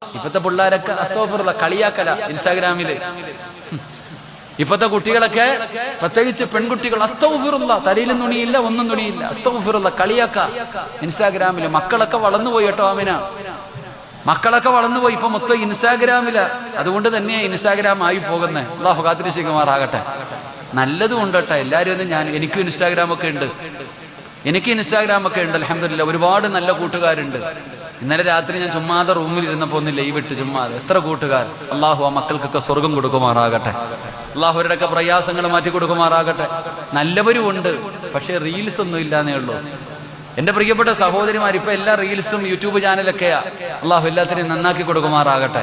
ഇപ്പത്തെ പിള്ളേരൊക്കെ അസ്തഗ്ഫിറുല്ലാഹ് കളിയാക്കല ഇൻസ്റ്റാഗ്രാമില്. ഇപ്പത്തെ കുട്ടികളൊക്കെ പ്രത്യേകിച്ച് പെൺകുട്ടികൾ അസ്തഗ്ഫിറുല്ലാഹ് തലയിലും തുണിയില്ല, ഒന്നും തുണിയില്ല, അസ്തഗ്ഫിറുല്ലാഹ് കളിയാക്ക ഇൻസ്റ്റാഗ്രാമില്. മക്കളൊക്കെ വളർന്നുപോയി കേട്ടോ ആമിന, മക്കളൊക്കെ വളർന്നുപോയി. ഇപ്പൊ മൊത്തം ഇൻസ്റ്റാഗ്രാമില. അതുകൊണ്ട് തന്നെയാണ് ഇൻസ്റ്റാഗ്രാം ആയി പോകുന്നത്. അല്ലാഹു കാത്തിരക്ഷിക്കുമാറാകട്ടെ. നല്ലതും ഉണ്ട് കേട്ടോ എല്ലാവരും ഒന്നും. എനിക്കും ഇൻസ്റ്റാഗ്രാമൊക്കെ ഉണ്ട്, അൽഹംദുലില്ലാഹ്. ഒരുപാട് നല്ല കൂട്ടുകാരുണ്ട്. ഇന്നലെ രാത്രി ഞാൻ ചുമ്മാതെ റൂമിൽ ഇരുന്നപ്പോ ഒന്ന് ലൈവ് ഇട്ട് ചുമ്മാതെ. എത്ര കൂട്ടുകാർ! അള്ളാഹു ആ മക്കൾക്കൊക്കെ സ്വർഗം കൊടുക്കുമാറാകട്ടെ. അള്ളാഹുവരുടെയൊക്കെ പ്രയാസങ്ങൾ മാറ്റി കൊടുക്കുമാറാകട്ടെ. നല്ലവരും ഉണ്ട്, പക്ഷേ റീൽസ് ഒന്നും ഇല്ലാന്നേ ഉള്ളൂ. എന്റെ പ്രിയപ്പെട്ട സഹോദരിമാർ, ഇപ്പൊ എല്ലാ റീൽസും യൂട്യൂബ് ചാനലൊക്കെയാ. അള്ളാഹു എല്ലാത്തിനെയും നന്നാക്കി കൊടുക്കുമാറാകട്ടെ.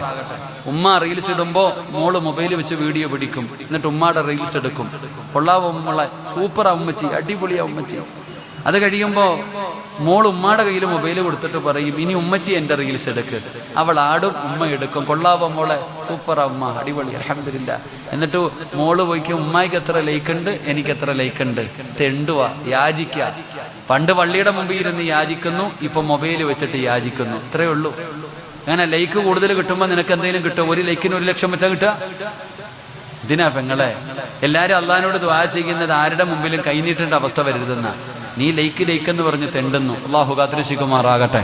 ഉമ്മ റീൽസ് ഇടുമ്പോ മോള് മൊബൈൽ വെച്ച് വീഡിയോ പിടിക്കും, എന്നിട്ട് ഉമ്മയുടെ റീൽസ് എടുക്കും. കൊള്ളാവോ ഉമ്മളെ, സൂപ്പറാ ഉമ്മച്ചി, അടിപൊളിയാ ഉമ്മച്ചി. അത് കഴിയുമ്പോ മോൾ ഉമ്മയുടെ കയ്യിൽ മൊബൈൽ കൊടുത്തിട്ട് പറയും, ഇനി ഉമ്മച്ചി എന്റെ റീൽസ് എടുക്ക്. അവൾ ആടും, ഉമ്മ എടുക്കും. കൊള്ളാവോ മോളെ, സൂപ്പറാ ഉമ്മ, അടിപൊളി, അൽഹംദുലില്ലാഹ്. എന്നിട്ട് മോള് പോയിക്കും, ഉമ്മായിക്ക് എത്ര ലൈക്ക് ഉണ്ട്, എനിക്ക് എത്ര ലൈക്ക് ഉണ്ട്. തെണ്ടുവാ, യാചിക്ക. പണ്ട് പള്ളിയുടെ മുമ്പിൽ ഇരുന്ന് യാചിക്കുന്നു, ഇപ്പൊ മൊബൈൽ വെച്ചിട്ട് യാചിക്കുന്നു. ഇത്രയേ ഉള്ളൂ. അങ്ങനെ ലൈക്ക് കൂടുതൽ കിട്ടുമ്പോ നിനക്ക് എന്തെങ്കിലും കിട്ടും. ഒരു ലൈക്കിന് 1 ലക്ഷം വെച്ചാൽ കിട്ടുക. ഇതിനാ പെങ്ങളെ എല്ലാരും അള്ളാഹിനോട് ദുആ ചെയ്യുന്നത് ആരുടെ മുമ്പിലും കൈനീട്ടേണ്ട അവസ്ഥ വരരുതെന്ന. നീ ലൈക്ക് എന്ന് പറഞ്ഞ് തെണ്ടുന്നു. അല്ലാഹു കാത്തിരക്ഷിക്കുമാറാകട്ടെ.